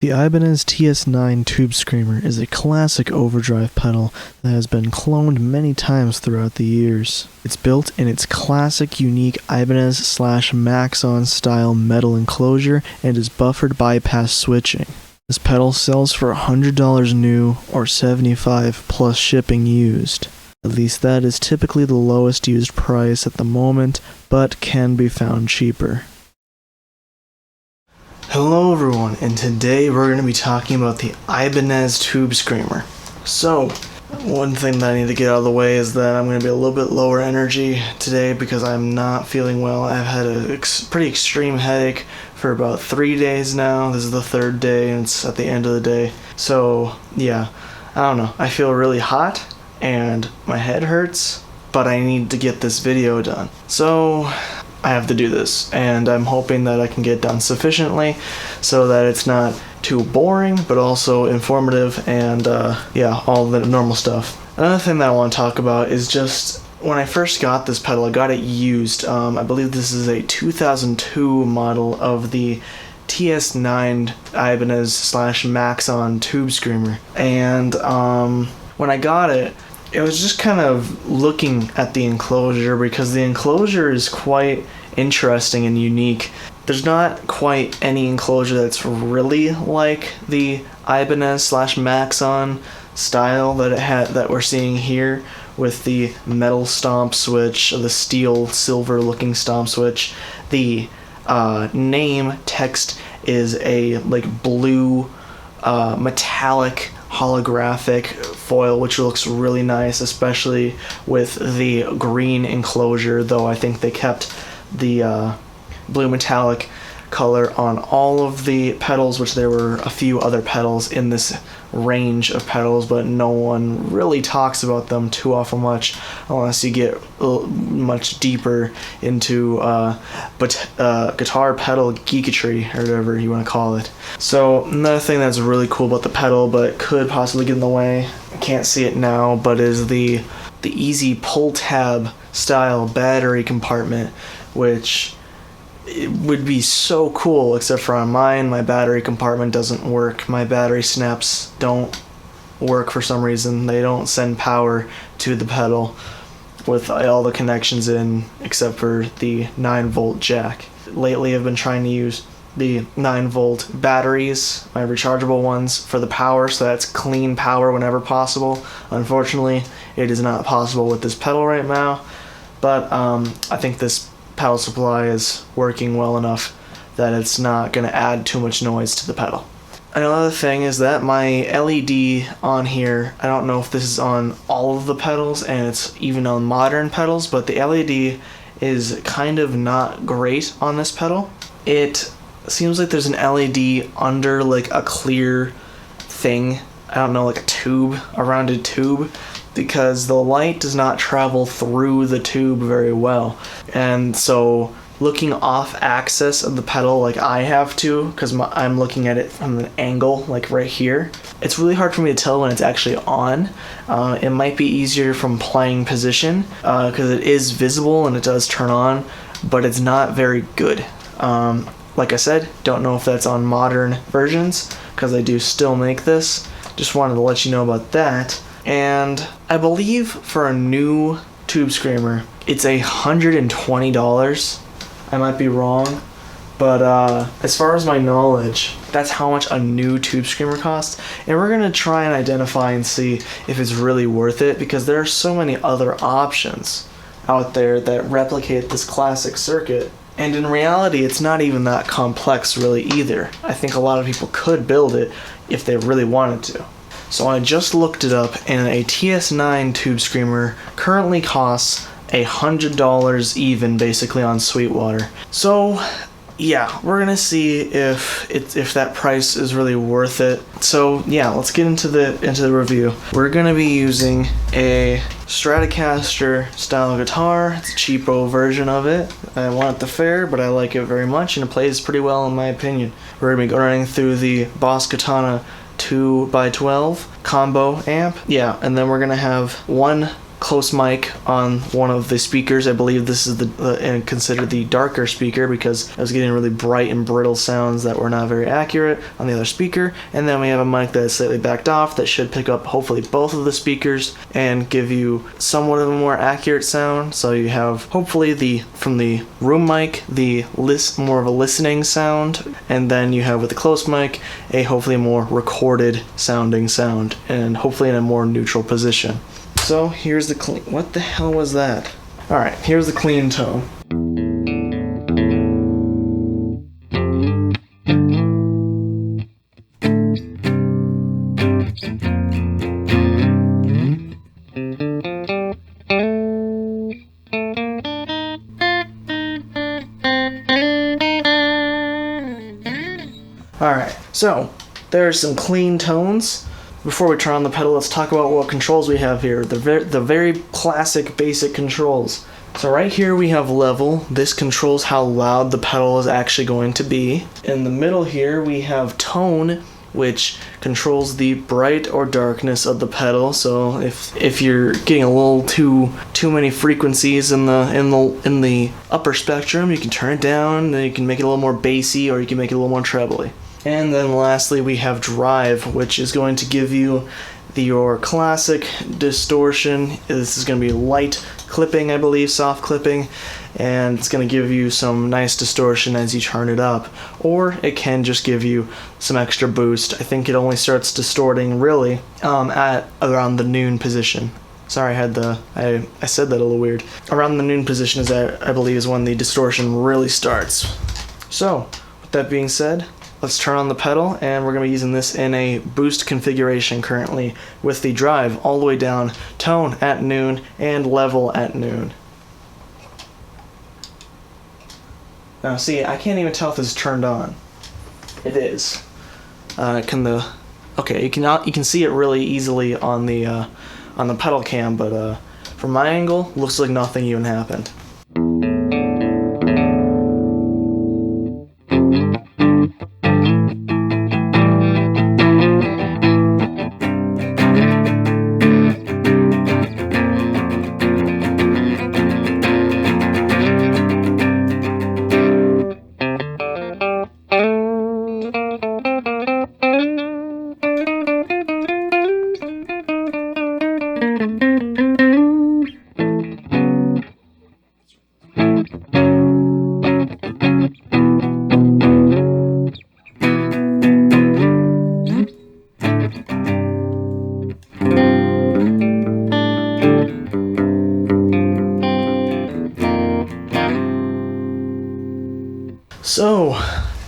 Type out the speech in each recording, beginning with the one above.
The Ibanez TS9 Tube Screamer is a classic overdrive pedal that has been cloned many times throughout the years. It's built in its classic unique Ibanez/Maxon style metal enclosure and is buffered bypass switching. This pedal sells for $100 new or $75 plus shipping used. At least that is typically the lowest used price at the moment, but can be found cheaper. Hello everyone, and today we're going to be talking about the Ibanez Tube Screamer. So, one thing that I need to get out of the way is that I'm going to be a little bit lower energy today because I'm not feeling well. I've had a pretty extreme headache for about 3 days now. This is the third day and it's at the end of the day. So, yeah, I don't know. I feel really hot and my head hurts, but I need to get this video done. So, I have to do this, and I'm hoping that I can get it done sufficiently so that it's not too boring, but also informative and, yeah, all the normal stuff. Another thing that I want to talk about is just when I first got this pedal, I got it used. I believe this is a 2002 model of the TS9 Ibanez/Maxon Tube Screamer. And when I got it, it was just kind of looking at the enclosure because the enclosure is quite interesting and unique. There's not quite any enclosure that's really like the Ibanez/Maxon style that we're seeing here with the metal stomp switch, the steel silver looking stomp switch. The name text is a like blue metallic holographic foil, which looks really nice, especially with the green enclosure, though I think they kept the blue metallic color on all of the pedals, which there were a few other pedals in this range of pedals, but no one really talks about them too awful much unless you get much deeper into guitar pedal geeketry, or whatever you want to call it. So another thing that's really cool about the pedal, but could possibly get in the way, I can't see it now, but is the easy pull tab style battery compartment, which it would be so cool, except for on mine, my battery compartment doesn't work. My battery snaps don't work for some reason. They don't send power to the pedal with all the connections in, except for the 9-volt jack. Lately I've been trying to use the 9-volt batteries, my rechargeable ones, for the power, so that's clean power whenever possible. Unfortunately, it is not possible with this pedal right now, but I think this pedal supply is working well enough that it's not going to add too much noise to the pedal. Another thing is that my LED on here, I don't know if this is on all of the pedals and it's even on modern pedals, but the LED is kind of not great on this pedal. It seems like there's an LED under like a clear thing, I don't know, like a tube, a rounded tube, because the light does not travel through the tube very well. And so looking off axis of the pedal like I have to, because I'm looking at it from an angle like right here, it's really hard for me to tell when it's actually on. It might be easier from playing position because it is visible and it does turn on, but it's not very good. Like I said, don't know if that's on modern versions because I do still make this. Just wanted to let you know about that. And I believe for a new Tube Screamer, it's $120. I might be wrong, but as far as my knowledge, that's how much a new Tube Screamer costs. And we're gonna try and identify and see if it's really worth it, because there are so many other options out there that replicate this classic circuit. And in reality, it's not even that complex really either. I think a lot of people could build it if they really wanted to. So I just looked it up, and a TS9 Tube Screamer currently costs $100 even, basically, on Sweetwater. So yeah, we're gonna see if that price is really worth it. So yeah, let's get into the review. We're gonna be using a Stratocaster style guitar. It's a cheapo version of it. I want it the fair, but I like it very much, and it plays pretty well in my opinion. We're gonna be running through the Boss Katana 2x12 combo amp. Yeah, and then we're gonna have one close mic on one of the speakers. I believe this is and considered the darker speaker because I was getting really bright and brittle sounds that were not very accurate on the other speaker. And then we have a mic that is slightly backed off that should pick up hopefully both of the speakers and give you somewhat of a more accurate sound. So you have hopefully from the room mic more of a listening sound, and then you have with the close mic a hopefully more recorded sounding sound, and hopefully in a more neutral position. So here's the clean. What the hell was that? All right, here's the clean tone. Alright, so there are some clean tones. Before we turn on the pedal, let's talk about what controls we have here. The very classic basic controls. So right here we have level. This controls how loud the pedal is actually going to be. In the middle here we have tone, which controls the bright or darkness of the pedal. So if you're getting a little too many frequencies in the upper spectrum, you can turn it down. Then you can make it a little more bassy, or you can make it a little more trebly. And then lastly we have drive, which is going to give you your classic distortion. This is going to be light clipping, I believe, soft clipping, and it's going to give you some nice distortion as you turn it up. Or it can just give you some extra boost. I think it only starts distorting really at around the noon position. Sorry, I said that a little weird. Around the noon position I believe is when the distortion really starts. So, with that being said, let's turn on the pedal, and we're going to be using this in a boost configuration currently with the drive all the way down, tone at noon, and level at noon. Now see, I can't even tell if this is turned on. It is. Okay, you can see it really easily on the pedal cam, but from my angle, looks like nothing even happened. So,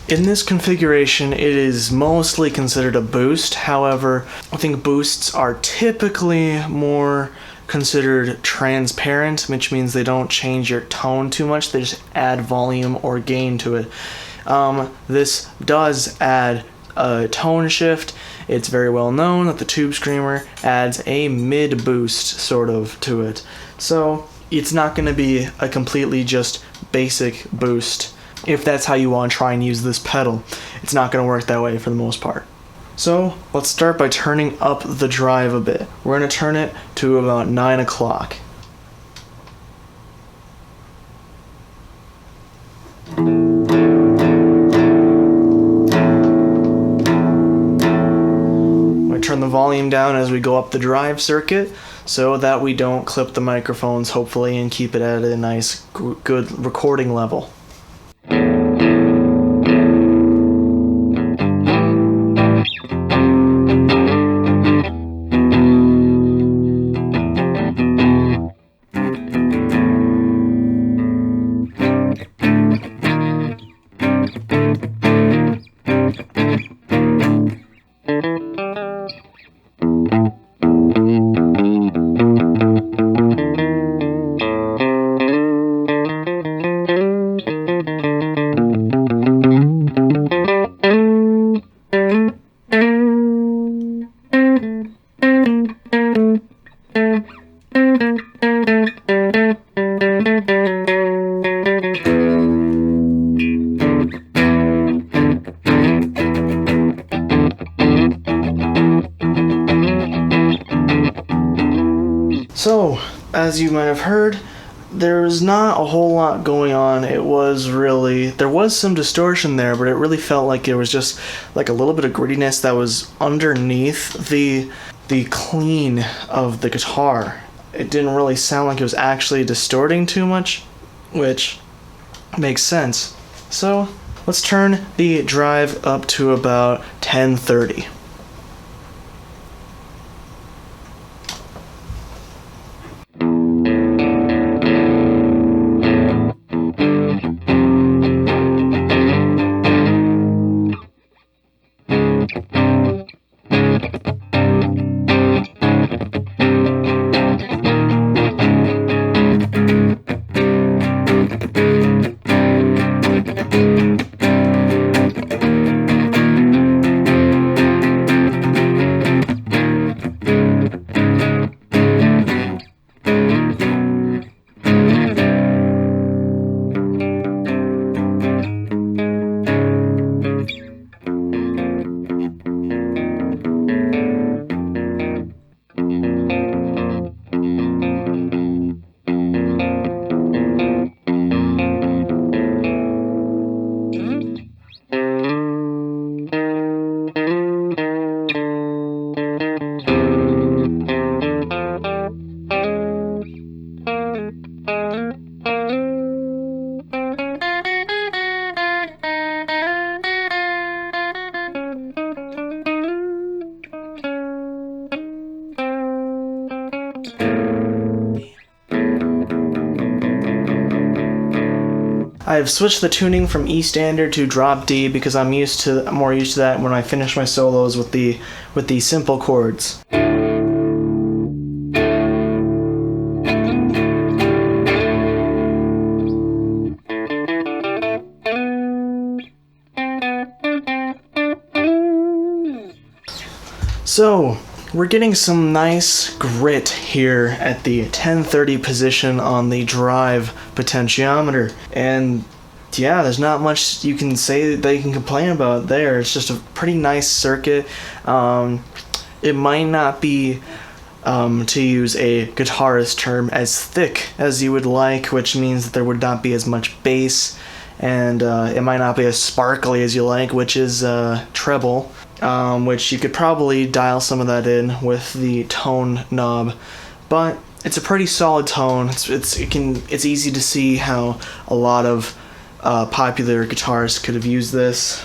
in this configuration, it is mostly considered a boost. However, I think boosts are typically more considered transparent, which means they don't change your tone too much. They just add volume or gain to it. This does add a tone shift. It's very well known that the Tube Screamer adds a mid boost sort of to it. So it's not going to be a completely just basic boost. If that's how you want to try and use this pedal, it's not going to work that way for the most part. So let's start by turning up the drive a bit. We're going to turn it to about 9 o'clock. We turn the volume down as we go up the drive circuit so that we don't clip the microphones, hopefully, and keep it at a nice, good recording level. So, as you might have heard, there's not a whole lot going on. There was some distortion there, but it really felt like it was just like a little bit of grittiness that was underneath the clean of the guitar. It didn't really sound like it was actually distorting too much, which makes sense. So let's turn the drive up to about 1030. I've switched the tuning from E standard to drop D because I'm more used to that when I finish my solos with the simple chords. So, we're getting some nice grit here at the 1030 position on the drive potentiometer. And yeah, there's not much you can say that you can complain about there. It's just a pretty nice circuit. It might not be, to use a guitarist term, as thick as you would like, which means that there would not be as much bass, and it might not be as sparkly as you like, which is treble. Which you could probably dial some of that in with the tone knob, but it's a pretty solid tone. It's easy to see how a lot of popular guitarists could have used this.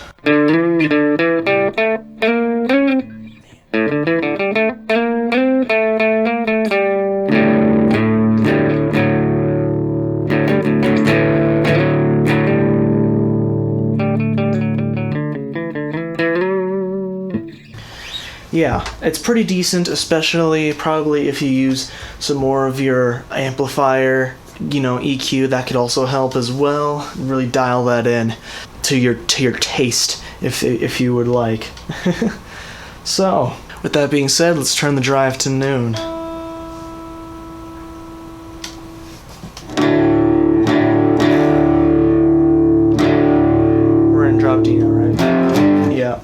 Yeah, it's pretty decent, especially probably if you use some more of your amplifier, EQ. That could also help as well. Really dial that in to your taste, if you would like. So, with that being said, let's turn the drive to noon. We're in drop D now, right? Yeah.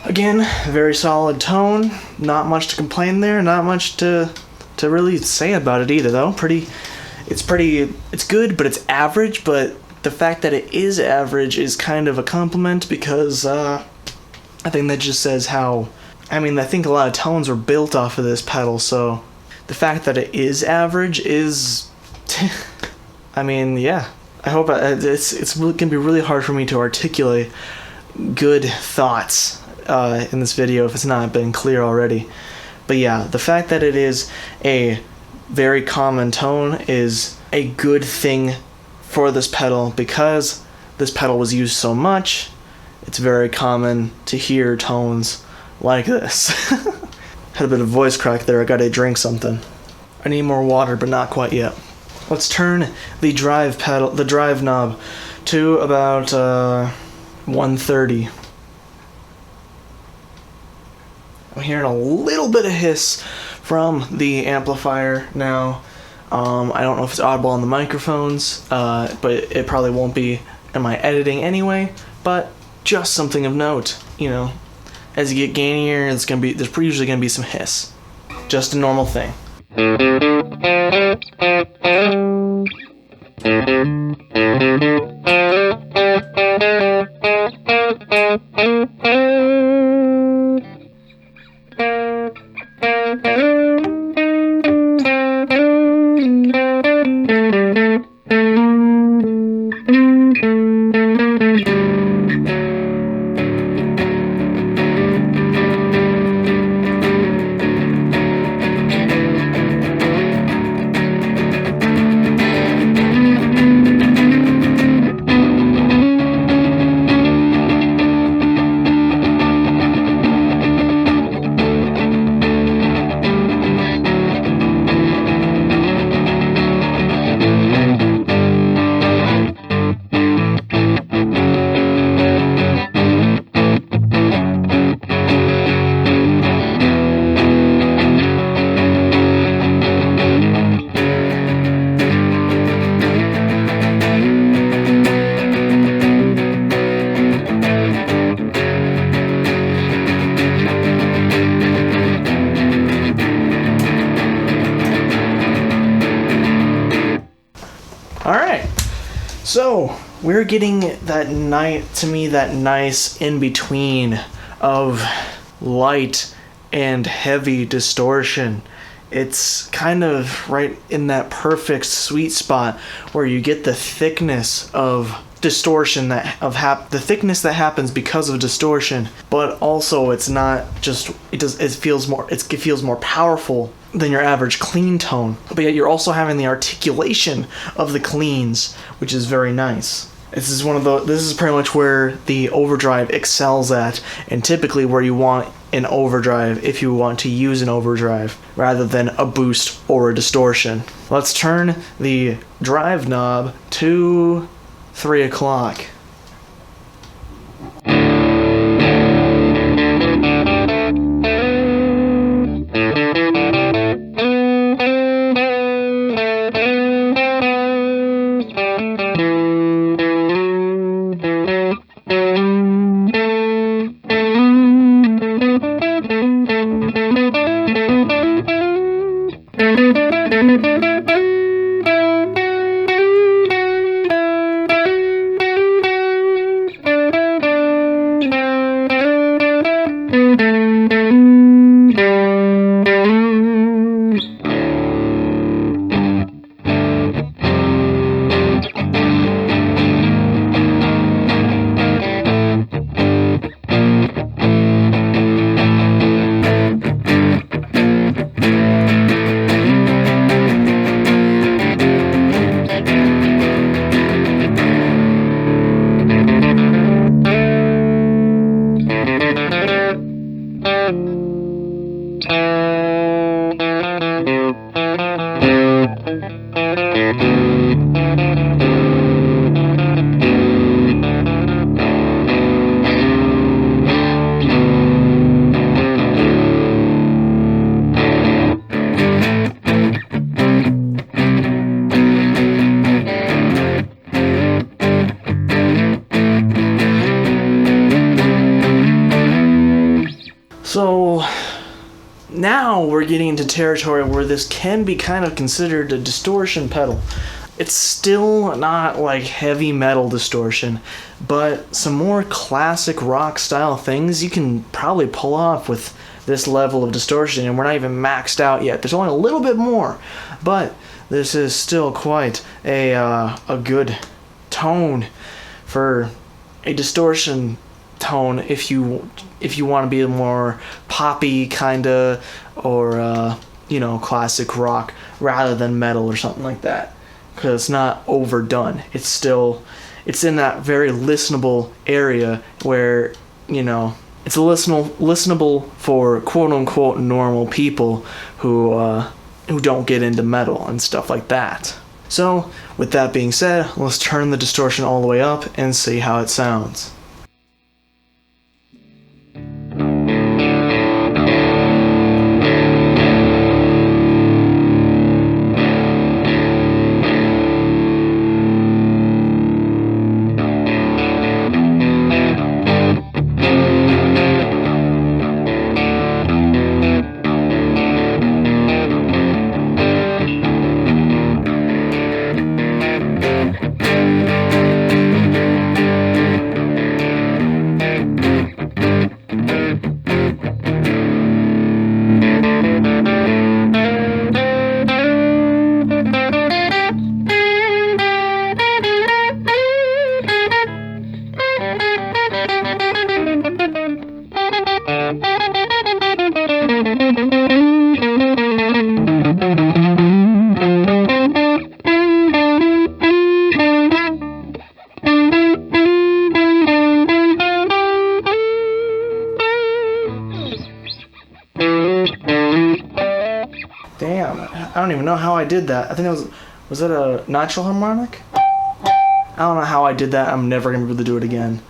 Again, very solid tone. Not much to complain there. Not much to really say about it either, though. It's good, but it's average. But the fact that it is average is kind of a compliment, because I think that just says how, I mean, I think a lot of tones were built off of this pedal, so the fact that it is average is, I mean, yeah. I hope it's going to be really hard for me to articulate good thoughts in this video if it's not been clear already. But yeah, the fact that it is a very common tone is a good thing for this pedal, because this pedal was used so much. It's very common to hear tones like this. Had a bit of voice crack there. I gotta drink something. I need more water, but not quite yet. Let's turn the drive knob to about 130. I'm hearing a little bit of hiss from the amplifier now. I don't know if it's audible on the microphones, but it probably won't be in my editing anyway. But just something of note, you know, as you get gainier, there's usually gonna be some hiss. Just a normal thing. Alright, so we're getting that nice in-between of light and heavy distortion. It's kind of right in that perfect sweet spot where you get the thickness of distortion the thickness that happens because of distortion, but also it's not just it feels more powerful than your average clean tone, but yet you're also having the articulation of the cleans, which is very nice. This is pretty much where the overdrive excels at, and typically where you want an overdrive if you want to use an overdrive rather than a boost or a distortion. Let's turn the drive knob to 3 o'clock. So now we're getting into territory where this can be kind of considered a distortion pedal. It's still not like heavy metal distortion, but some more classic rock style things you can probably pull off with this level of distortion, and we're not even maxed out yet. There's only a little bit more, but this is still quite a good tone for a distortion tone if you want to be more poppy kinda, or classic rock rather than metal or something like that, because it's not overdone. It's in that very listenable area where it's listenable for quote unquote normal people who don't get into metal and stuff like that. So with that being said, let's turn the distortion all the way up and see how it sounds. Damn, I don't even know how I did that. I think it was that a natural harmonic? I don't know how I did that. I'm never gonna be able to do it again.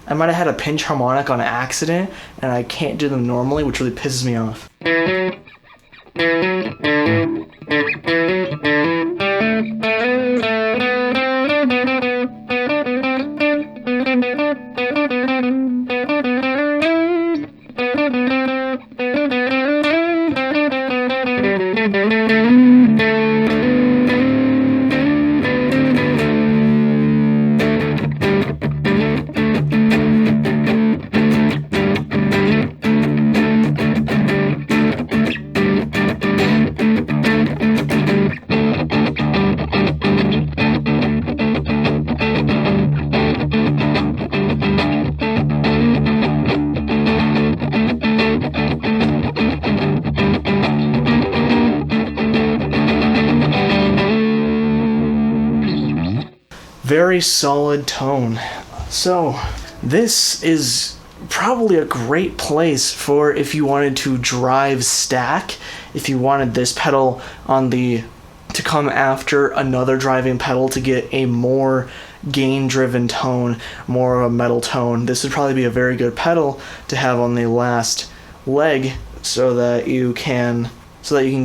I might have had a pinch harmonic on accident, and I can't do them normally, which really pisses me off. Very solid tone. So this is probably a great place for if you wanted to drive stack, if you wanted this pedal to come after another driving pedal to get a more gain driven tone, more of a metal tone. This would probably be a very good pedal to have on the last leg so that you can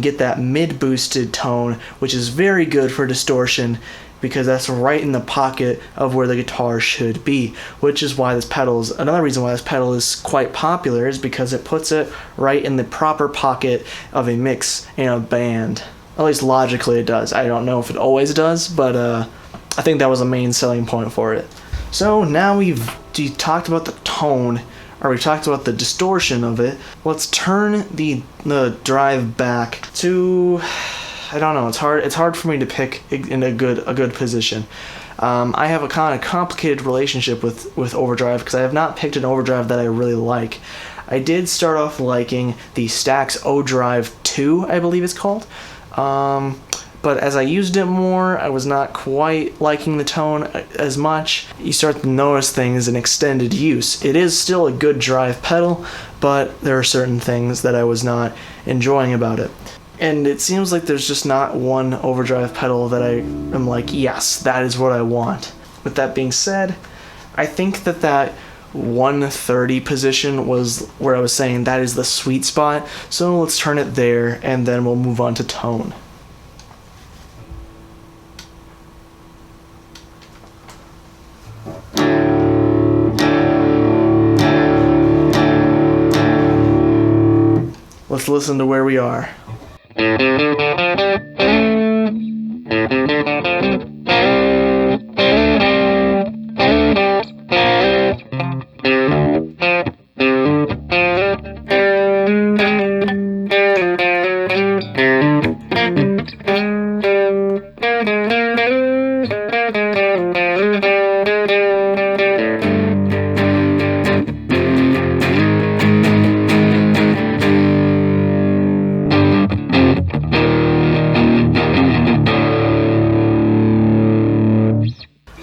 get that mid boosted tone, which is very good for distortion, because that's right in the pocket of where the guitar should be, which is why another reason why this pedal is quite popular, is because it puts it right in the proper pocket of a mix in a band. At least logically it does. I don't know if it always does, but I think that was a main selling point for it. So now we've talked about the tone, or we've talked about the distortion of it. Let's turn the drive back to, I don't know, it's hard for me to pick in a good position. I have a kind of complicated relationship with overdrive, because I have not picked an overdrive that I really like. I did start off liking the Stax O-Drive 2, I believe it's called. But as I used it more, I was not quite liking the tone as much. You start to notice things in extended use. It is still a good drive pedal, but there are certain things that I was not enjoying about it. And it seems like there's just not one overdrive pedal that I am like, yes, that is what I want. With that being said, I think that 130 position was where I was saying that is the sweet spot. So let's turn it there, and then we'll move on to tone. Let's listen to where we are.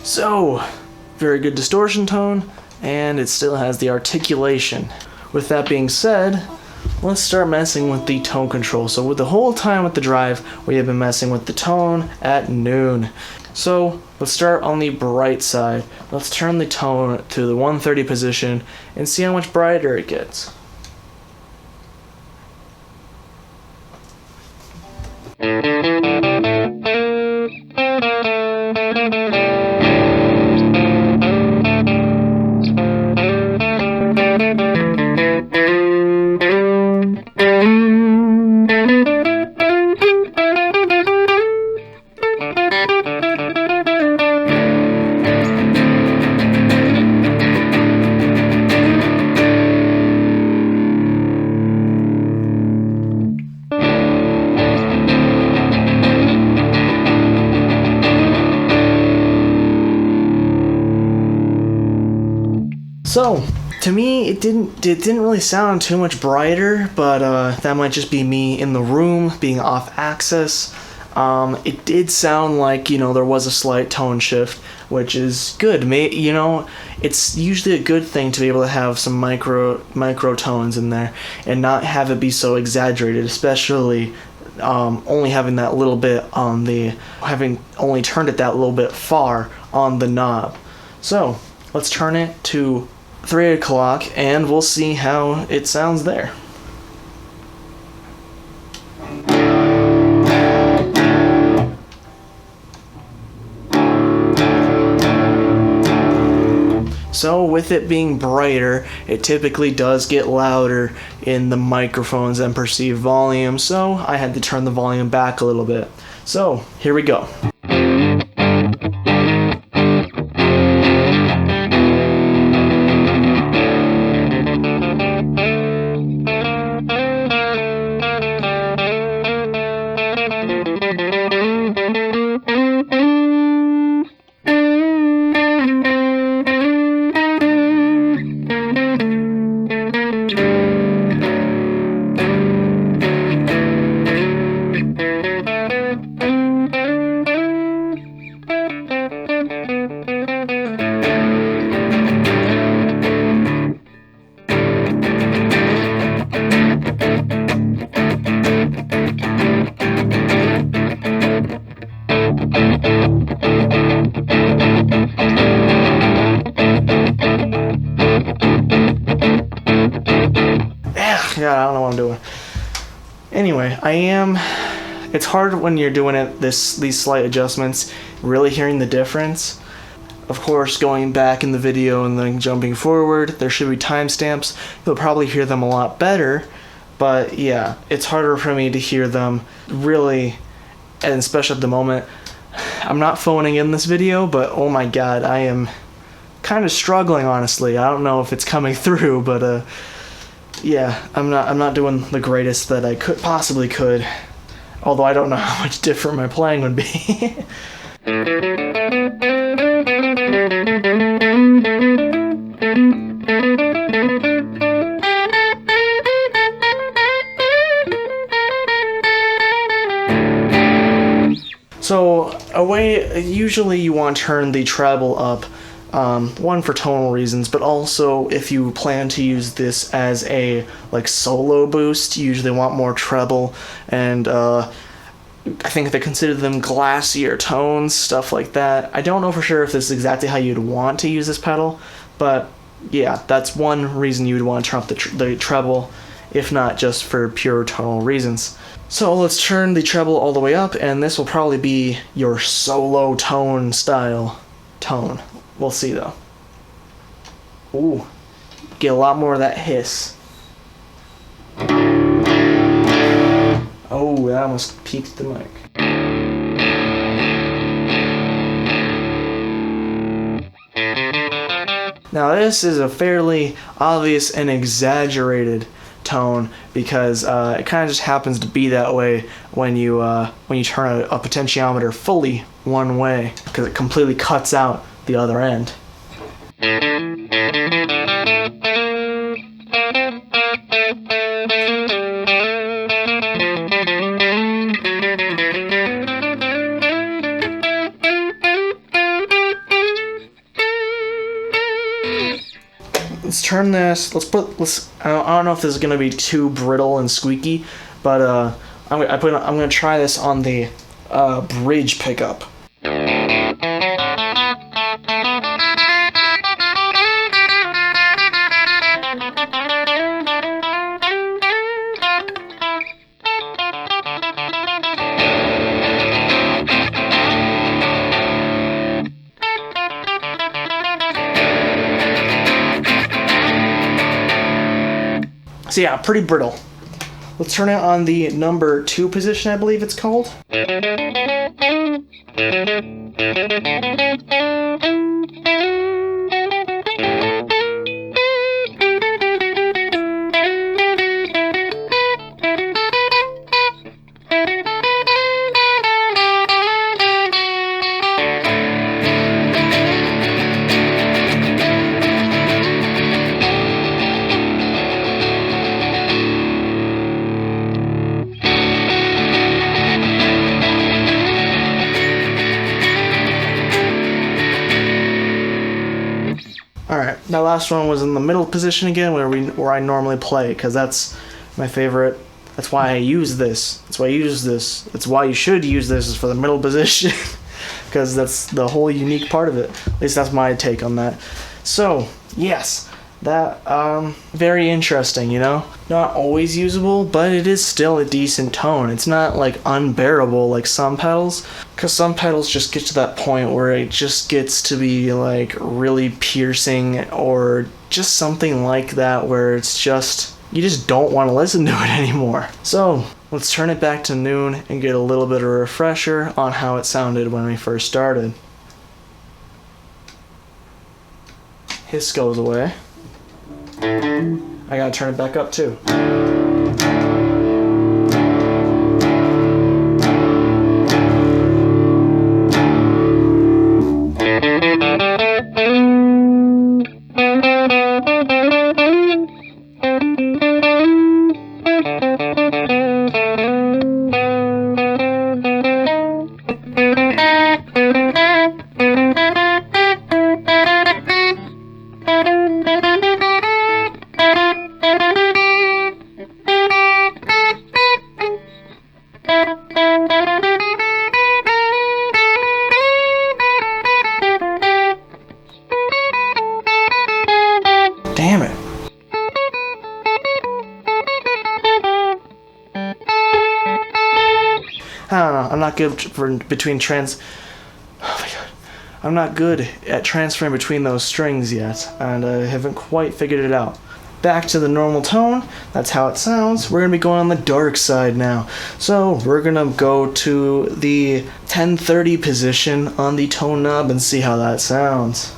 So, very good distortion tone, and it still has the articulation. With that being said, let's start messing with the tone control. So with the whole time with the drive, we have been messing with the tone at noon. So let's start on the bright side. Let's turn the tone to the 130 position and see how much brighter it gets. So, to me, it didn't really sound too much brighter, but that might just be me in the room being off axis. It did sound like, there was a slight tone shift, which is good. It's usually a good thing to be able to have some microtones in there and not have it be so exaggerated, especially only having that little bit having only turned it that little bit far on the knob. So, let's turn it to 3 o'clock and we'll see how it sounds there. So with it being brighter, it typically does get louder in the microphones and perceived volume, so I had to turn the volume back a little bit. So here we go. God, I don't know what I'm doing. Anyway, it's hard when you're doing these slight adjustments, really hearing the difference. Of course, going back in the video and then jumping forward, there should be timestamps. You'll probably hear them a lot better, but yeah, it's harder for me to hear them really, and especially at the moment. I'm not phoning in this video, but oh my god, I am kind of struggling, honestly. I don't know if it's coming through, but yeah, I'm not doing the greatest that I possibly could. Although I don't know how much different my playing would be. So, usually you want to turn the treble up, one for tonal reasons, but also if you plan to use this as a solo boost, you usually want more treble, and I think they consider them glassier tones, stuff like that. I don't know for sure if this is exactly how you'd want to use this pedal, but yeah, that's one reason you would want to turn up the treble, if not just for pure tonal reasons. So let's turn the treble all the way up, and this will probably be your solo tone style tone. We'll see though. Ooh, get a lot more of that hiss. Oh, that almost peaked the mic. Now this is a fairly obvious and exaggerated tone because it kind of just happens to be that way when you turn a potentiometer fully one way, because it completely cuts out the other end. turn this. I don't know if this is gonna be too brittle and squeaky, but I'm gonna try this on the bridge pickup. So yeah, pretty brittle. Let's turn it on the number 2 position, I believe it's called. Alright, that last one was in the middle position again, where I normally play, because that's my favorite. That's why I use this. That's why I use this. That's why you should use this, is for the middle position, because that's the whole unique part of it. At least that's my take on that. So, yes, that, very interesting, you know? Not always usable, but it is still a decent tone. It's not, like, unbearable like some pedals, because some pedals just get to that point where it just gets to be, like, really piercing, or just something like that where it's just, you just don't want to listen to it anymore. So, let's turn it back to noon and get a little bit of a refresher on how it sounded when we first started. Hiss goes away. I gotta turn it back up too. Damn it. I don't know. I'm not good I'm not good at transferring between those strings yet, and I haven't quite figured it out. Back to the normal tone. That's how it sounds. We're gonna be going on the dark side now. So we're gonna go to the 1030 position on the tone knob and see how that sounds.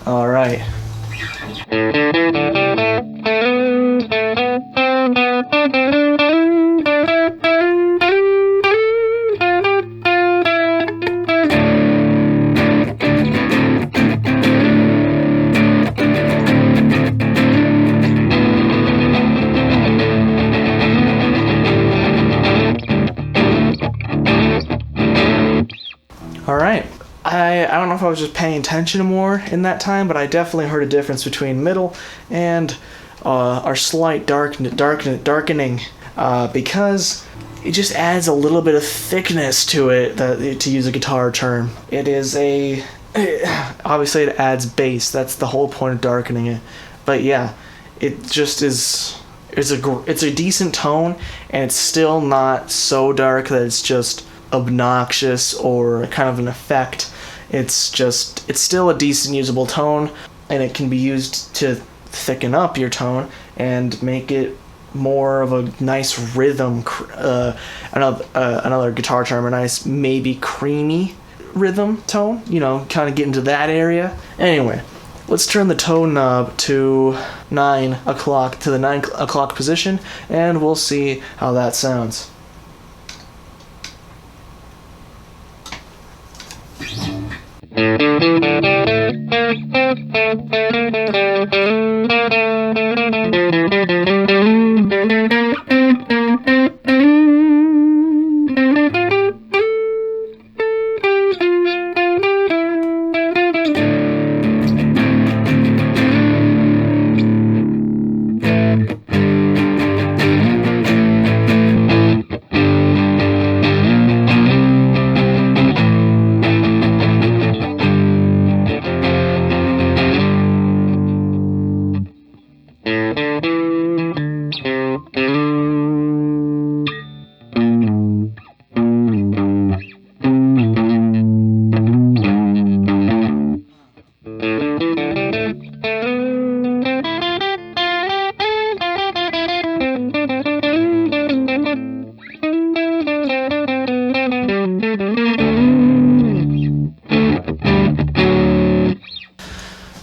All right. All right. I don't know if I was just paying attention more in that time, but I definitely heard a difference between middle and our slight darkening because it just adds a little bit of thickness to it, to use a guitar term. It is obviously it adds bass. That's the whole point of darkening it. But yeah, it just is. It's a decent tone, and it's still not so dark that it's just obnoxious or kind of an effect. It's still a decent usable tone, and it can be used to thicken up your tone and make it more of a nice rhythm, another guitar term, a nice maybe creamy rhythm tone, you know, kind of get into that area. Anyway, let's turn the tone knob to 9 o'clock, to the 9 o'clock position, and we'll see how that sounds.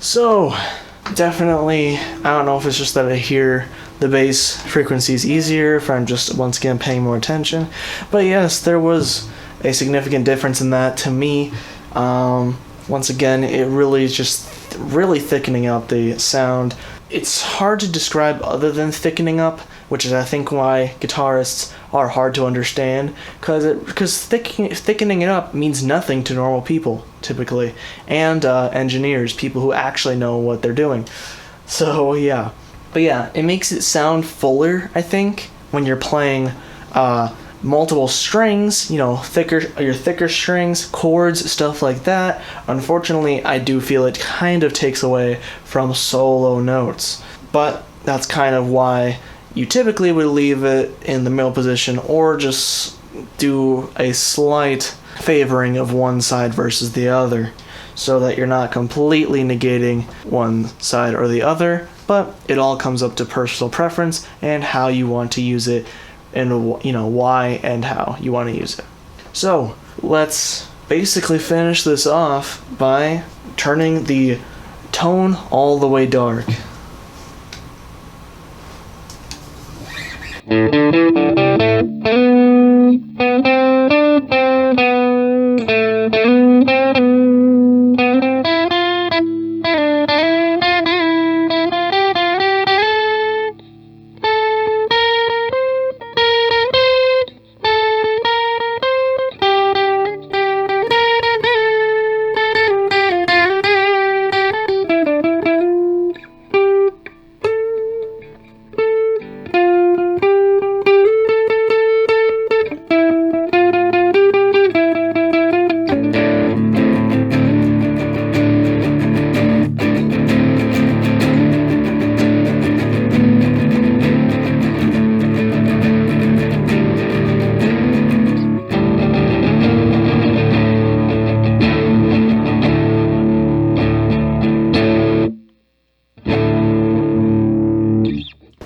So, definitely, I don't know if it's just that I hear the bass frequencies easier, if I'm just once again paying more attention, but yes, there was a significant difference in that to me. Once again, it really is just really thickening out the sound. It's hard to describe other than thickening up, which is I think why guitarists are hard to understand, because thickening it up means nothing to normal people typically, and engineers, people who actually know what they're doing. So yeah, but yeah, it makes it sound fuller, I think, when you're playing multiple strings, you know, thicker strings, chords, stuff like that. Unfortunately, I do feel it kind of takes away from solo notes, but that's kind of why you typically would leave it in the middle position or just do a slight favoring of one side versus the other, so that you're not completely negating one side or the other, but it all comes up to personal preference and how you want to use it, and you know why and how you want to use it. So let's basically finish this off by turning the tone all the way dark.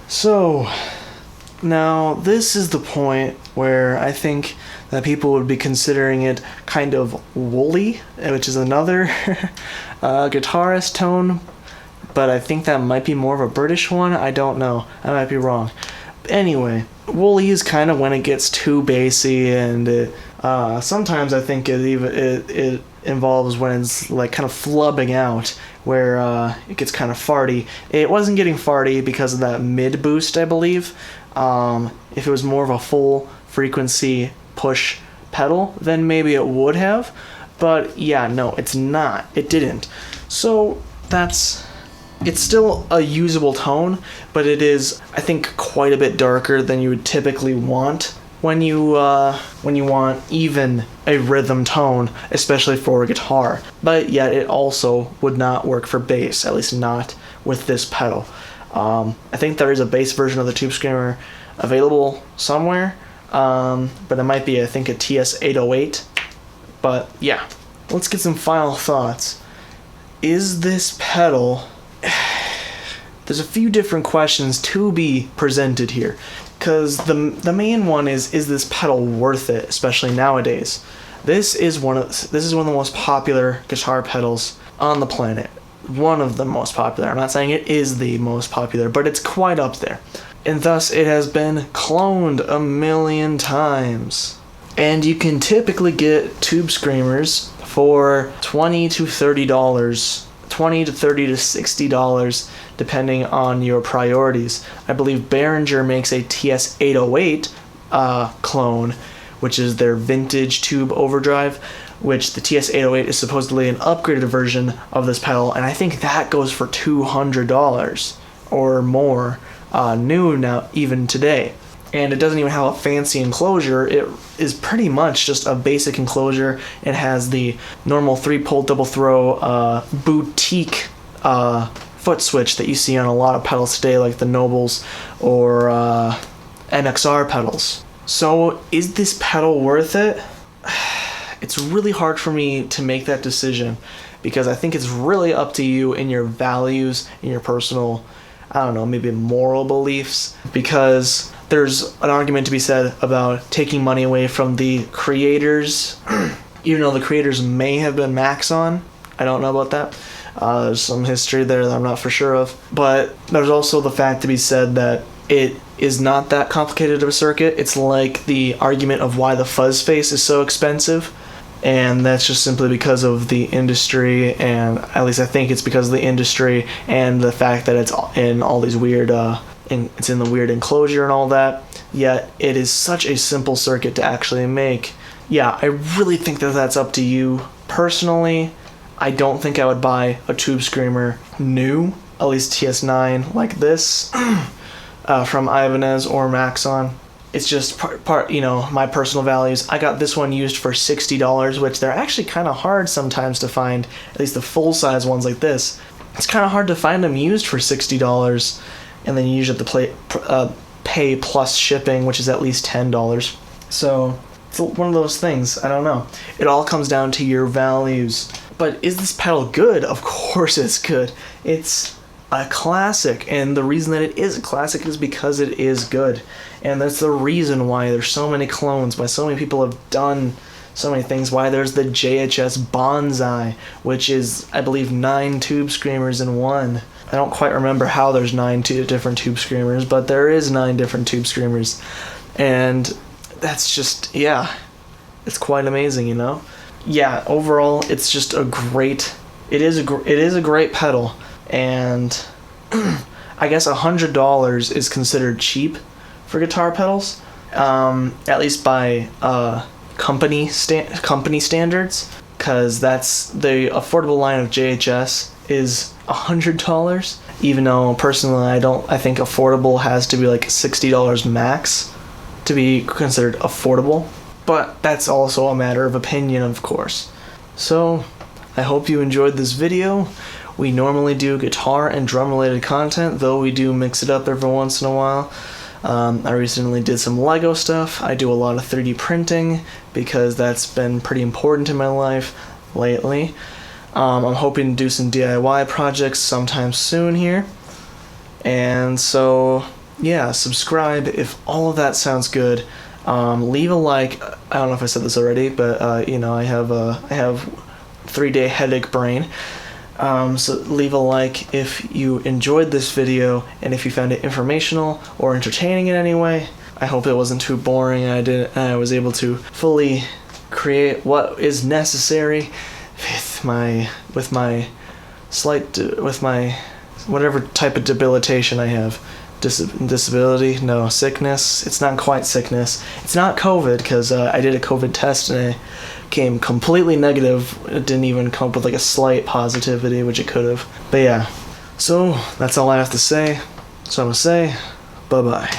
So, now this is the point where I think that people would be considering it kind of woolly, which is another guitarist tone, but I think that might be more of a British one. I don't know. I might be wrong. Anyway, woolly is kind of when it gets too bassy, and sometimes I think it involves when it's like kind of flubbing out, where it gets kind of farty. It wasn't getting farty because of that mid boost, I believe. If it was more of a full frequency push pedal, then maybe it would have. But yeah, no, it's not. It didn't. So it's still a usable tone, but it is, I think, quite a bit darker than you would typically want when you want even a rhythm tone, especially for a guitar. But yet it also would not work for bass, at least not with this pedal. I think there is a bass version of the Tube Screamer available somewhere, but it might be, I think, a TS808. But yeah, let's get some final thoughts. Is this pedal... There's a few different questions to be presented here, because the main one is this pedal worth it, especially nowadays? This is one of the most popular guitar pedals on the planet. One of the most popular. I'm not saying it is the most popular, but it's quite up there. And thus it has been cloned a million times. And you can typically get Tube Screamers for $20 to $30, $20 to $30 to $60, depending on your priorities. I believe Behringer makes a TS808 clone, which is their vintage tube overdrive, which the TS808 is supposedly an upgraded version of this pedal, and I think that goes for $200 or more, new now, even today. And it doesn't even have a fancy enclosure. It is pretty much just a basic enclosure. It has the normal 3-pole double throw boutique foot switch that you see on a lot of pedals today, like the Nobles or MXR pedals. So is this pedal worth it? It's really hard for me to make that decision, because I think it's really up to you and your values and your personal, I don't know, maybe moral beliefs. Because there's an argument to be said about taking money away from the creators, even though the creators may have been Maxon. I don't know about that. There's some history there that I'm not for sure of. But there's also the fact to be said that it is not that complicated of a circuit. It's like the argument of why the fuzz face is so expensive. And that's just simply because of the industry, and at least I think it's because of the industry and the fact that it's in all these weird, it's in the weird enclosure and all that. Yet it is such a simple circuit to actually make. Yeah, I really think that that's up to you. Personally, I don't think I would buy a Tube Screamer new, at least TS9 like this, from Ibanez or Maxon. It's just part, my personal values. I got this one used for $60, which they're actually kind of hard sometimes to find, at least the full-size ones like this. It's kind of hard to find them used for $60, and then you usually have to pay plus shipping, which is at least $10. So it's one of those things. I don't know. It all comes down to your values. But is this pedal good? Of course it's good. It's a classic, and the reason that it is a classic is because it is good. And that's the reason why there's so many clones, why so many people have done so many things, why there's the JHS Bonsai, which is, I believe, 9 Tube Screamers in one. I don't quite remember how there's 9 different Tube Screamers, but there is 9 different Tube Screamers. And that's just, yeah, it's quite amazing, Yeah, overall, it's just a great, it is a great pedal, and I guess $100 is considered cheap for guitar pedals, at least by company standards, because that's the affordable line of JHS is $100. Even though personally, I think affordable has to be like $60 max to be considered affordable. But that's also a matter of opinion, of course. So, I hope you enjoyed this video. We normally do guitar and drum related content, though we do mix it up every once in a while. I recently did some Lego stuff. I do a lot of 3D printing because that's been pretty important in my life lately. I'm hoping to do some DIY projects sometime soon here. And so, yeah, subscribe if all of that sounds good. Leave a like. I don't know if I said this already, but I have 3-day headache brain. So leave a like if you enjoyed this video and if you found it informational or entertaining in any way. I hope it wasn't too boring and I was able to fully create what is necessary with my whatever type of debilitation I have. Disability? No. Sickness? It's not quite sickness. It's not COVID, because I did a COVID test and it came completely negative. It didn't even come up with like a slight positivity, which it could have. But yeah. So, that's all I have to say. So I'm going to say, bye-bye.